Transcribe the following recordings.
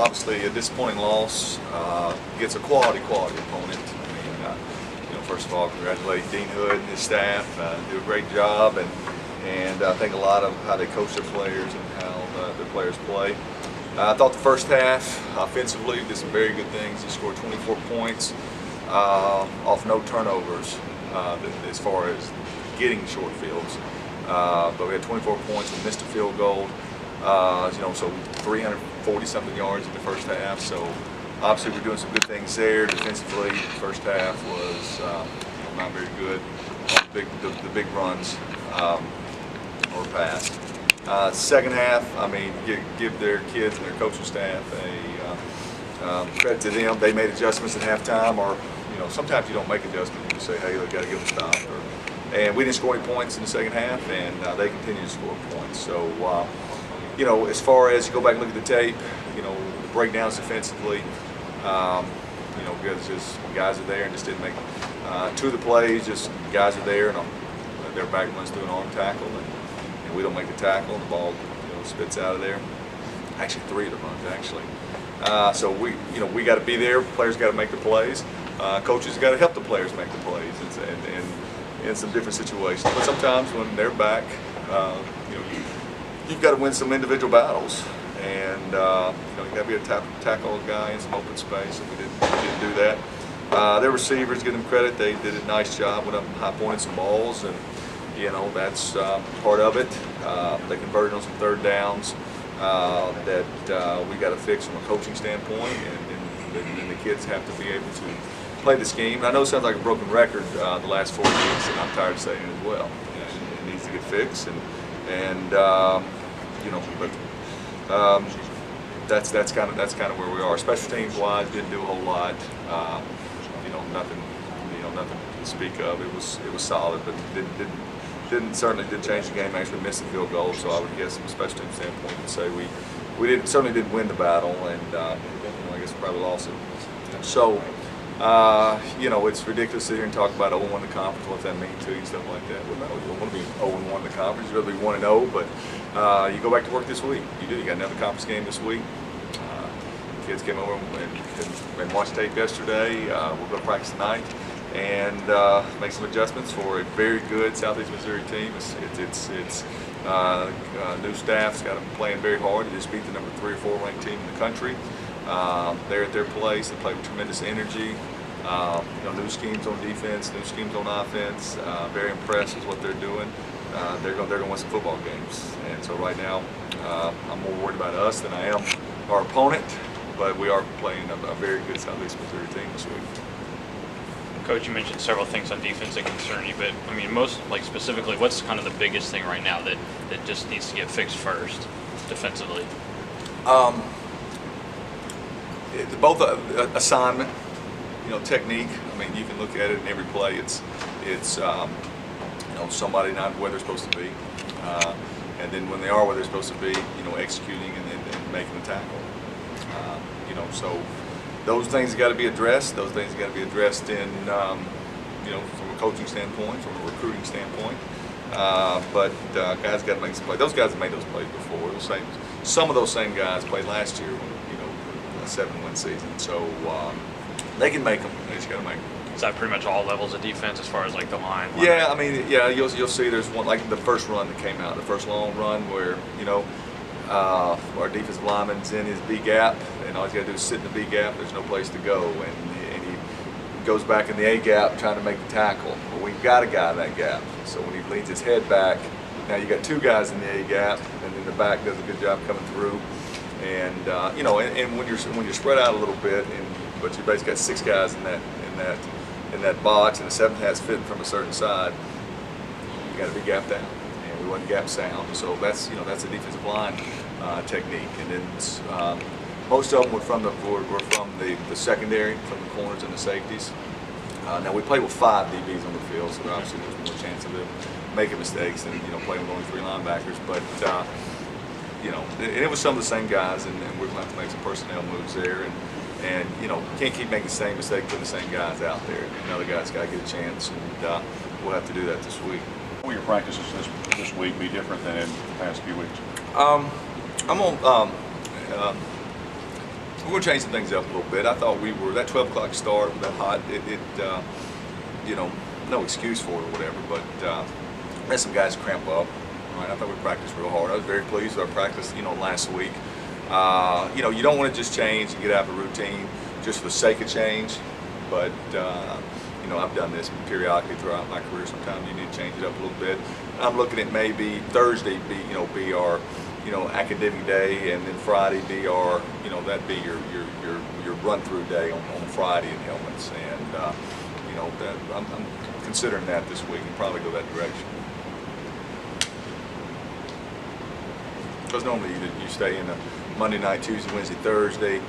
obviously a disappointing loss against a quality opponent. I mean, first of all, congratulate Dean Hood and his staff. Do a great job, and I think a lot of how they coach their players and how their players play. I thought the first half, offensively, did some very good things. He scored 24 points off no turnovers as far as getting short fields. But we had 24 points. We missed a field goal. So 340-something yards in the first half. So obviously we're doing some good things there. Defensively, the first half was not very good. The big runs were passed. Second half, I mean, give their kids and their coaching staff a credit to them. They made adjustments at halftime, or sometimes you don't make adjustments. You just say, hey, we got to give them a stop. And we didn't score any points in the second half, and they continue to score points. So, as far as you go back and look at the tape, the breakdowns defensively, guys are there and just didn't make two of the plays. Just guys are there, and their back runs through an arm tackle, and we don't make the tackle, and the ball spits out of there. Actually, three of the runs actually. So we got to be there. Players got to make the plays. Coaches got to help the players make the plays, and in some different situations. But sometimes when they're back, you've got to win some individual battles, and you got to be able to tackle a guy in some open space, and we didn't do that. Their receivers, give them credit, they did a nice job with high pointing some balls, and that's part of it. They converted on some third downs that we got to fix from a coaching standpoint, and the kids have to be able to play the scheme. And I know it sounds like a broken record the last 4 weeks, and I'm tired of saying it as well. It needs to get fixed, but that's kind of where we are. Special teams wise, didn't do a whole lot. Nothing to speak of. It was solid, but certainly didn't change the game. Actually missed the field goal, so I would guess from a special team standpoint, would say we certainly didn't win the battle, and I guess we probably lost it. So. It's ridiculous to sit here and talk about 0-1 the conference, what that means to you, stuff like that. Well, no, you don't want to be 0-1 the conference. You'd rather be 1-0, but you go back to work this week. You do. You got another conference game this week. Kids came over and watched tape yesterday. We'll go to practice tonight and make some adjustments for a very good Southeast Missouri team. It's new staff's got them playing very hard. They just beat the number 3 or 4 ranked team in the country. They're at their place. They play with tremendous energy. New schemes on defense, new schemes on offense. Very impressed with what they're doing. They're going to win some football games. And so right now, I'm more worried about us than I am our opponent. But we are playing a very good Southeast Missouri team this week. Coach, you mentioned several things on defense that concern you, but I mean, specifically, what's kind of the biggest thing right now that just needs to get fixed first, defensively? Both assignment, technique. I mean, you can look at it in every play. It's somebody not where they're supposed to be, and then when they are where they're supposed to be, executing and making the tackle. So those things got to be addressed. Those things got to be addressed in, from a coaching standpoint, from a recruiting standpoint. But guys got to make some plays. Those guys have made those plays before. Some of those same guys played last year. A 7-win season, so they can make them. They just got to make them. Is that pretty much all levels of defense as far as like the line? Yeah, I mean, you'll see. There's one like the first run that came out, the first long run where our defensive lineman's in his B gap, and all he's got to do is sit in the B gap. There's no place to go, and he goes back in the A gap trying to make the tackle. But we've got a guy in that gap, so when he leans his head back, now you got 2 guys in the A gap, and then the back does a good job coming through. And and when you're spread out a little bit, but you basically got 6 guys in that box, and the 7th has fitting from a certain side, you got to be gapped out, and we wasn't gap sound. So that's a defensive line technique. And then most of them were from the secondary, from the corners and the safeties. Now we play with 5 DBs on the field, so obviously there's more chance of them making mistakes than playing with only 3 linebackers, but. And it was some of the same guys, and we're going to have to make some personnel moves there, and can't keep making the same mistake, putting the same guys out there. Another guy's got to get a chance, and we'll have to do that this week. Will your practices this week be different than in the past few weeks? I'm on. we're going to change some things up a little bit. I thought we were, that 12 o'clock start, that hot, you know, no excuse for it or whatever, but had some guys cramp up. Right? I thought we practiced real hard. I was very pleased with our practice, you know, last week. You know, you don't want to just change and get out of a routine just for the sake of change, but you know, I've done this periodically throughout my career. Sometimes you need to change it up a little bit. I'm looking at maybe Thursday be our academic day, and then Friday be our that'd be your run through day on Friday in helmets, and you know, that I'm considering that this week and probably go that direction. Because normally you stay in the Monday night, Tuesday, Wednesday, Thursday,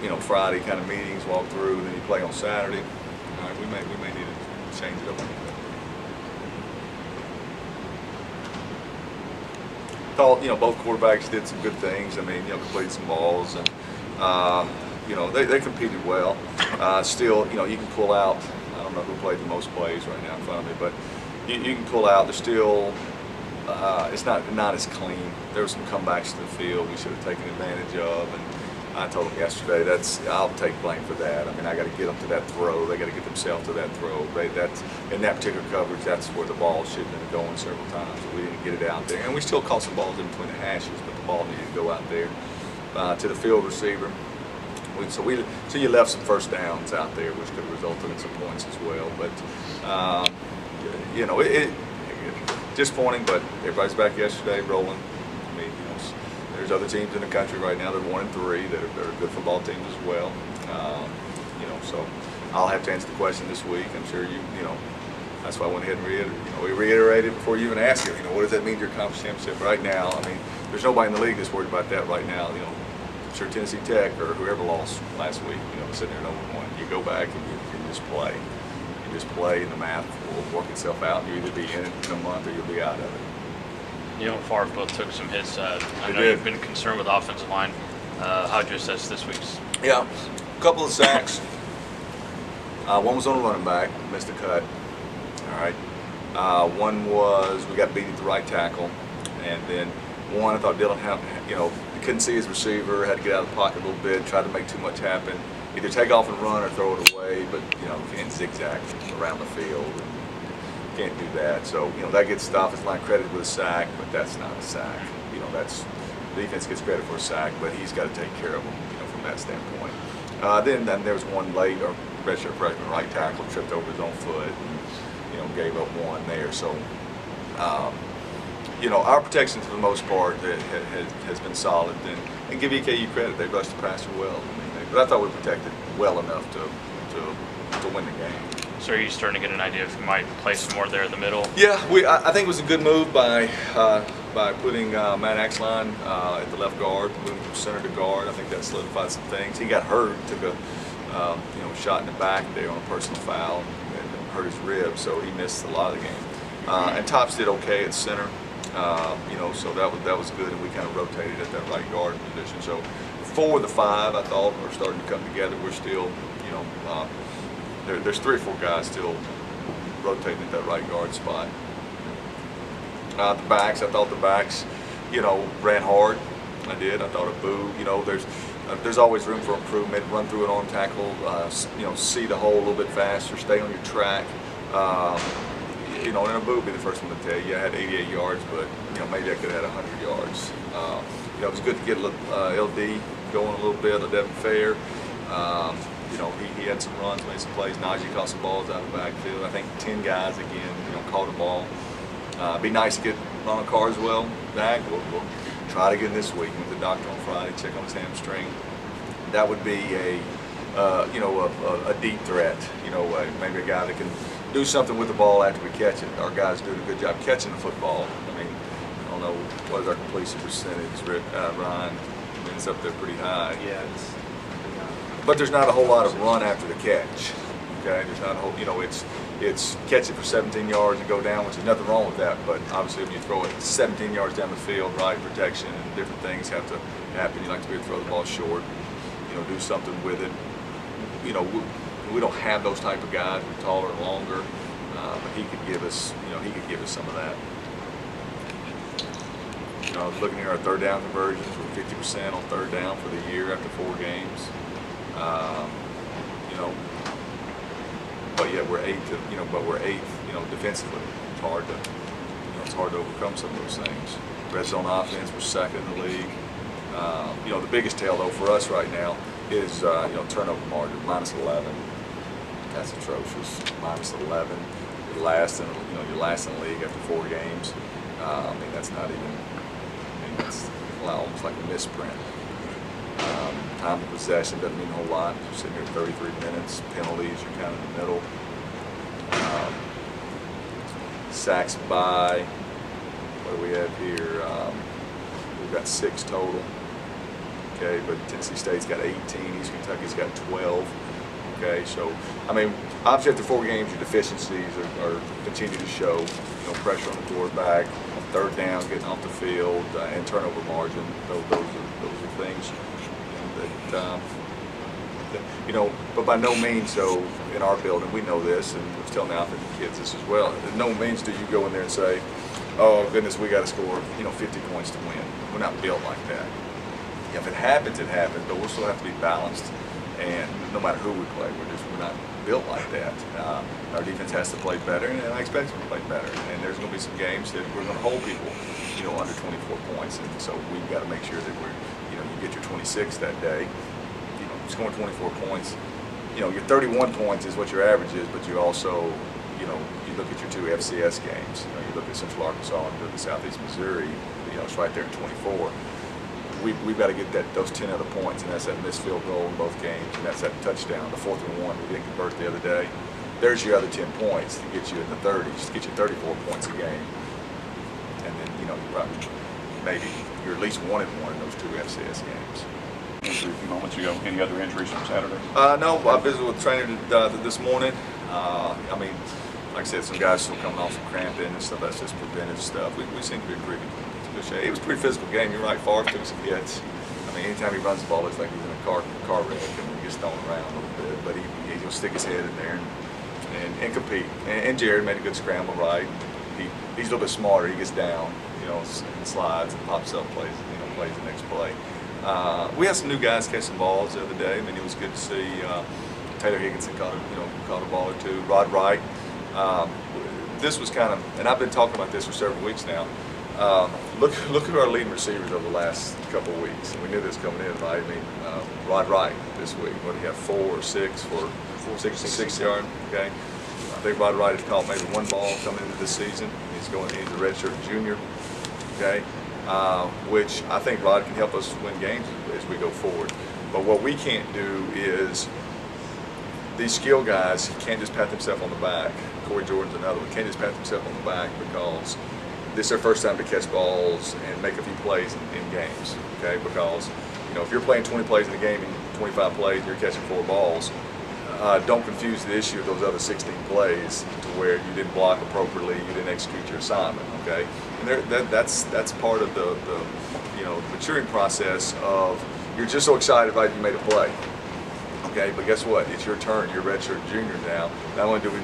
you know, Friday kind of meetings, walk through, and then you play on Saturday. All right, we may need to change it up a little bit. Thought, you know, both quarterbacks did some good things. I mean, you know, completed some balls, and you know, they competed well. Still, you know, you can pull out. I don't know who played the most plays right now in front of me, but you can pull out. There's still, it's not as clean. There were some comebacks to the field we should have taken advantage of, and I told them yesterday I'll take blame for that. I mean, I got to get them to that throw. They got to get themselves to that throw. That's in that particular coverage. That's where the ball should have been going several times. We didn't get it out there, and we still caught some balls in between the hashes, but the ball needed to go out there to the field receiver. So you left some first downs out there, which could have resulted in some points as well. But you know, it disappointing. But everybody's back yesterday, rolling. I mean, you know, there's other teams in the country right now that are 1-3 that are good football teams as well. You know, so I'll have to answer the question this week. I'm sure you know. That's why I went ahead and we reiterated before you even asked it. You know, what does that mean to your conference championship right now? I mean, there's nobody in the league that's worried about that right now. You know, I'm sure Tennessee Tech or whoever lost last week, you know, sitting there at #1. You go back and you just play. You just play, and the math will work itself out. You either be in it in a month or you'll be out of it. You know, Favre both took some hits. I know you've been concerned with the offensive line. How'd you assess this week's? Yeah, a couple of sacks. One was on a running back, missed a cut. All right. One was we got beat at the right tackle, and then one I thought Dylan had, you know, couldn't see his receiver, had to get out of the pocket a little bit, tried to make too much happen. Either take off and run or throw it away, but you know, can't zigzag around the field. Can't do that. So, you know, that gets the offensive line credited with a sack, but that's not a sack. You know, that's defense gets credit for a sack, but he's got to take care of them, you know, from that standpoint. Then there was one late, or redshirt freshman right tackle tripped over his own foot, and, you know, gave up one there. So, you know, our protection for the most part has been solid, and give EKU credit, they rushed the passer well. I mean, but I thought we protected well enough to win the game. So are you starting to get an idea if you might play some more there in the middle? Yeah, I think it was a good move by putting Matt Axline at the left guard, moving from center to guard. I think that solidified some things. He got hurt, took a shot in the back there on a personal foul, and hurt his rib, so he missed a lot of the game. And Tops did okay at center, you know, so that was good, and we kind of rotated at that right guard position. So 4 of the 5, I thought, are starting to come together. We're still, you know. There's 3 or 4 guys still rotating at that right guard spot. I thought the backs, you know, ran hard. I did. I thought a boo. You know, there's always room for improvement. Run through an arm tackle. You know, see the hole a little bit faster. Stay on your track. You know, and a boo would be the first one to tell you I had 88 yards, but you know, maybe I could have had 100 yards. You know, it was good to get LD going a little bit. Devin Fair. You know, he had some runs, made some plays. Najee caught some balls out of the backfield. I think 10 guys again, you know, caught a ball. Be nice to get Ronald Carswell back. We'll try to get him this week. Went to the doctor on Friday, check on his hamstring. That would be a deep threat. You know, maybe a guy that can do something with the ball after we catch it. Our guys do a good job catching the football. I mean, I don't know what is our completion percentage, Ryan. I mean, it's up there pretty high. Yeah. But there's not a whole lot of run after the catch. Okay, there's not a whole, you know, it's catch it for 17 yards and go down, which is nothing wrong with that. But obviously, when you throw it 17 yards down the field, right, protection and different things have to happen. You like to be able to throw the ball short, you know, do something with it. You know, we don't have those type of guys. We're taller and longer, but he could give us, you know, some of that. You know, looking at our third down conversions, we're 50% on third down for the year after 4 games. You know, but yet we're eighth. You know, but we're eighth. You know, defensively, it's hard to, you know, it's hard to overcome some of those things. Red zone offense, we're second in the league. You know, the biggest tell though for us right now is you know, turnover margin, -11. That's atrocious. -11. You're last in, you know, you're last in the league after 4 games. I mean, that's not even. I mean, that's almost like a misprint. Time of possession doesn't mean a whole lot. You're sitting here 33 minutes. Penalties, you're kind of in the middle. Sacks by. What do we have here? We've got 6 total. Okay, but Tennessee State's got 18. East Kentucky's got 12. Okay, so I mean, obviously after 4 games, your deficiencies are continue to show. You know, pressure on the quarterback, on third down, getting off the field, and turnover margin. Those are things that you know. But by no means, so in our building, we know this, and I was telling the offensive kids this as well. By no means do you go in there and say, "Oh goodness, we got to score, you know, 50 points to win." We're not built like that. Yeah, if it happens, it happens, but we'll still have to be balanced. And no matter who we play, we're not built like that. Our defense has to play better, and I expect them to play better. And there's going to be some games that we're going to hold people, you know, under 24 points. And so we've got to make sure that we're, you know, you get your 26 that day, you know, scoring 24 points. You know, your 31 points is what your average is, but you also, you know, you look at your 2 FCS games. You know, you look at Central Arkansas and you look at Southeast Missouri. You know, it's right there at 24. We've got to get those 10 other points, and that's that missed field goal in both games, and that's that touchdown, the 4th and 1 we didn't convert the other day. There's your other 10 points to get you in the 30s, to get you 34 points a game, and then, you know, you probably maybe you're at least 1-1 in those 2 FCS games. Injury a few moments ago. Any other injuries from Saturday? No, I visited with the trainer this morning. I mean, like I said, some guys still coming off some cramping and stuff. That's just preventive stuff. We seem to be pretty good shape. It was a pretty physical game. You're right. Favre took some hits. I mean, anytime he runs the ball, it's like he's in a car wreck and he gets thrown around a little bit. But he'll stick his head in there and compete. And Jared made a good scramble right. He's a little bit smarter. He gets down, you know, and slides and pops up, plays the next play. We had some new guys catch some balls the other day. I mean, it was good to see. Taylor Higginson caught a ball or 2. Rod Wright. This was kind of, and I've been talking about this for several weeks now. Look at our leading receivers over the last couple of weeks, and we knew this coming in, right? I mean, Rod Wright this week. What do you have? 4 or 6 for 6 yard? Okay. I think Rod Wright has caught maybe 1 ball coming into this season. He's a redshirt junior. Okay. Which I think Rod can help us win games as we go forward. But what we can't do is these skill guys can't just pat themselves on the back. Corey Jordan's another one. Can't just pat themselves on the back because this is their first time to catch balls and make a few plays in games. Okay, because you know if you're playing 20 plays in a game and 25 plays, and you're catching 4 balls. Don't confuse the issue of those other 16 plays to where you didn't block appropriately, you didn't execute your assignment. Okay, and that's part of the you know maturing process of you're just so excited about you made a play. Okay, but guess what? It's your turn. You're a redshirt junior now. Not only do we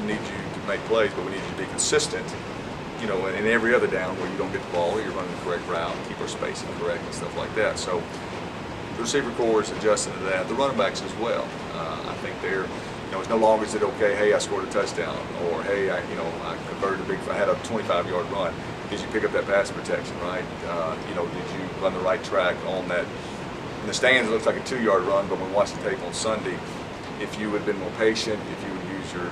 need you to make plays, but we need you to be consistent. You know, in every other down where you don't get the ball, or you're running the correct route, keep our spacing correct and stuff like that. So the receiver corps is adjusting to that. The running backs as well. I think they're, you know, it's no longer is it okay? Hey, I scored a touchdown, or hey, I converted I had a 25-yard run. Did you pick up that pass protection, right? You know, did you run the right track on that? In the stands, it looks like a 2-yard run, but when we watched the tape on Sunday, if you would have been more patient, if you would use your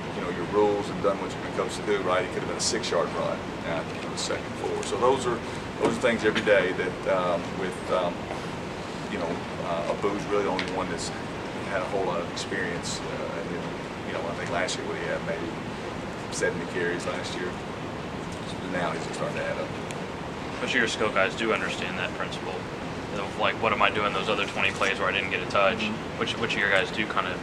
rules and done what you've been coached to do, right, it could have been a 6-yard run after the second 4. So those are things every day that Abu's really the only one that's had a whole lot of experience. And then, you know, I think last year what he had maybe 70 carries last year. So now he's just starting to add up. Most of your skill guys do understand that principle of like, what am I doing those other 20 plays where I didn't get a touch? Mm-hmm. Which of your guys do kind of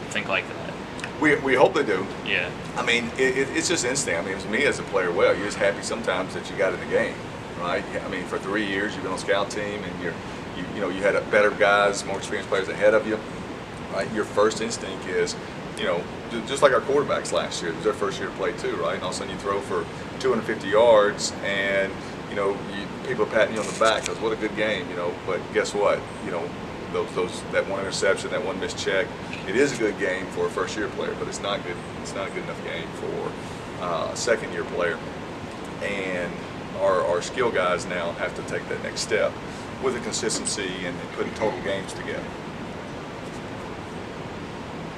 think like that? We hope they do. Yeah. I mean, it's just instinct. I mean, it was me as a player. Well, you're just happy sometimes that you got in the game, right? I mean, for 3 years you've been on a scout team, and you had better guys, more experienced players ahead of you, right? Your first instinct is, you know, just like our quarterbacks last year. It was their first year to play too, right? And all of a sudden you throw for 250 yards, and people are patting you on the back because what a good game, But guess what? That one interception, that one missed check. It is a good game for a first-year player, but it's not good. It's not a good enough game for a second-year player. And our skill guys now have to take that next step with the consistency and putting total games together.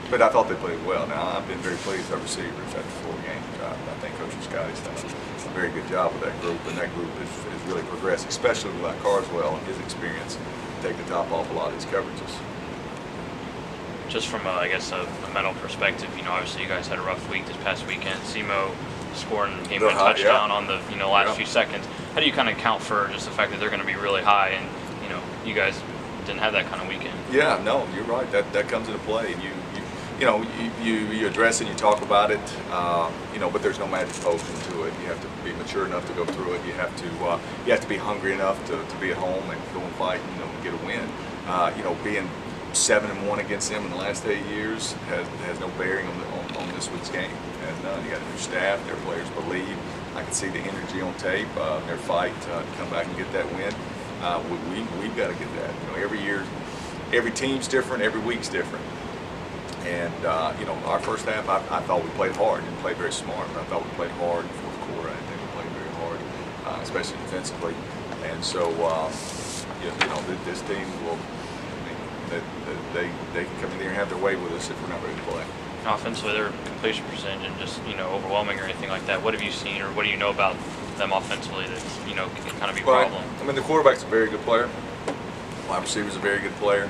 But I thought they played well. Now, I've been very pleased with our receivers after 4 games. I think Coach Scotty's done a very good job with that group, and that group is really progressed, especially with Carswell and his experience, take the top off a lot of these coverages. Just from, I guess, a mental perspective, obviously you guys had a rough week this past weekend. SEMO scoring game-winning touchdown on the, last few seconds. How do you kind of account for just the fact that they're going to be really high and, you guys didn't have that kind of weekend? Yeah, no, you're right. That comes into play, and you address it, you talk about it, but there's no magic potion to it. You have to be mature enough to go through it. You have to be hungry enough to be at home and go and fight, and get a win. Being 7-1 against them in the last 8 years has no bearing on this week's game. And you got a new staff. Their players believe. I can see the energy on tape. Their fight to come back and get that win. We've got to get that. Every year, every team's different. Every week's different. And our first half, I thought we played hard. Didn't play very smart, but I thought we played hard in the fourth quarter. I think we played very hard, especially defensively. And so, this team will. They can come in there and have their way with us if we're not ready to play. Offensively, their completion percentage and just overwhelming or anything like that. What have you seen, or what do you know about them offensively that can kind of be a problem? I mean, the quarterback's a very good player. Wide receiver's a very good player.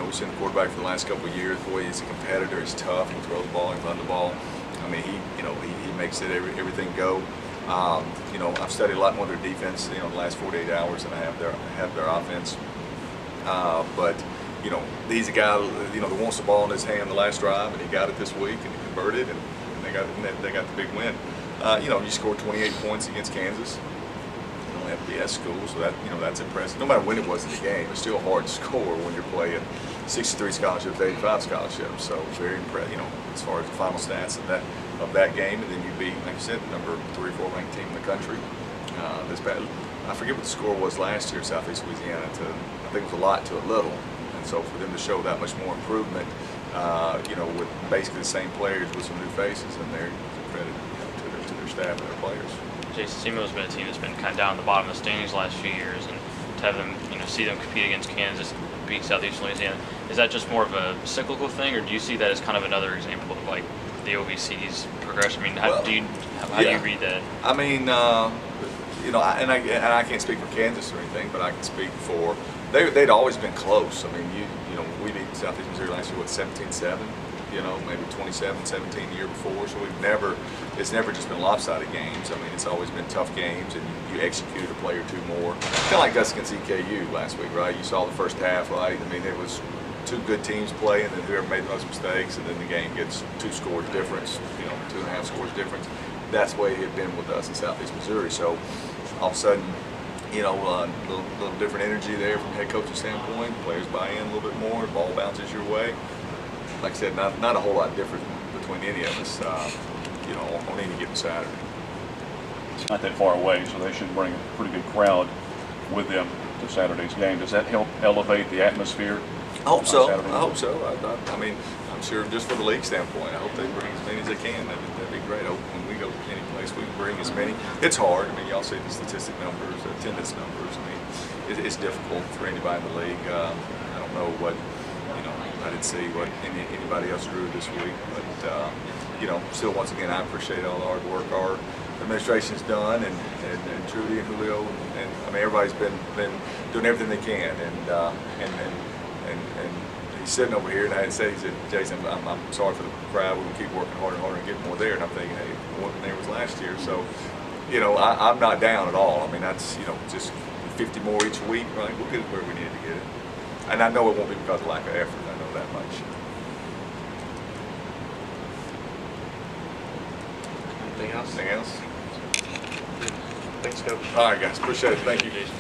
We've seen the quarterback for the last couple of years. Boy, he's a competitor. He's tough. He can throw the ball. He can run the ball. I mean, he makes it everything go. I've studied a lot more of their defense, the last 48 hours than I have their offense. But he's a guy, that wants the ball in his hand the last drive, and he got it this week, and he converted, and they got the big win. You scored 28 points against Kansas. FBS school, so that's impressive. No matter when it was in the game, it's still hard to score when you're playing 63 scholarships, 85 scholarships. So very impressive, as far as the final stats of that game. And then you beat, like you said, the number 3 or 4 ranked team in the country. This bad. I forget what the score was last year, Southeast Louisiana. I think it was a lot to a little. And so for them to show that much more improvement, with basically the same players with some new faces in there, credit to their staff and their players. Jason, SEMO's been a team that's been kind of down at the bottom of the standings the last few years, and to have them, see them compete against Kansas, beat Southeast Louisiana, is that just more of a cyclical thing, or do you see that as kind of another example of like the OVC's progression? I mean, how do you read that? I mean, I can't speak for Kansas or anything, but I can speak for they'd always been close. I mean, we beat Southeast Missouri last year, 17-7. Maybe 27-17 the year before. So it's never just been lopsided games. I mean, it's always been tough games, and you executed a play or two more. Kind of like us against EKU last week, right? You saw the first half, right? I mean, it was 2 good teams playing, and then whoever made the most mistakes, and then the game gets 2 scores difference, 2.5 scores difference. That's the way it had been with us in Southeast Missouri. So all of a sudden, a little different energy there from a head coaching standpoint. Players buy in a little bit more. Ball bounces your way. Like I said, not a whole lot different between any of us, on any given Saturday. It's not that far away, so they should bring a pretty good crowd with them to Saturday's game. Does that help elevate the atmosphere? I hope so. I mean, I'm sure just for the league standpoint, I hope they bring as many as they can. That'd be great. I hope when we go to any place, we can bring as many. It's hard. I mean, y'all see the statistic numbers, attendance numbers. I mean, it's difficult for anybody in the league. I don't know what. I didn't see what anybody else drew this week, but still, once again, I appreciate all the hard work our administration's done, and Trudy and Julio, and I mean everybody's been doing everything they can, and he's sitting over here, and I had said, he said, Jason, I'm sorry for the crowd. We're gonna keep working harder and harder and get more there, and I'm thinking, hey, more than there was last year, so I'm not down at all. I mean, that's just 50 more each week, right? We'll get it where we need to get it. And I know it won't be because of lack of effort. I know that much. Anything else? Anything else? Thanks, Coach. All right, guys. Appreciate it. Thank you. Jason.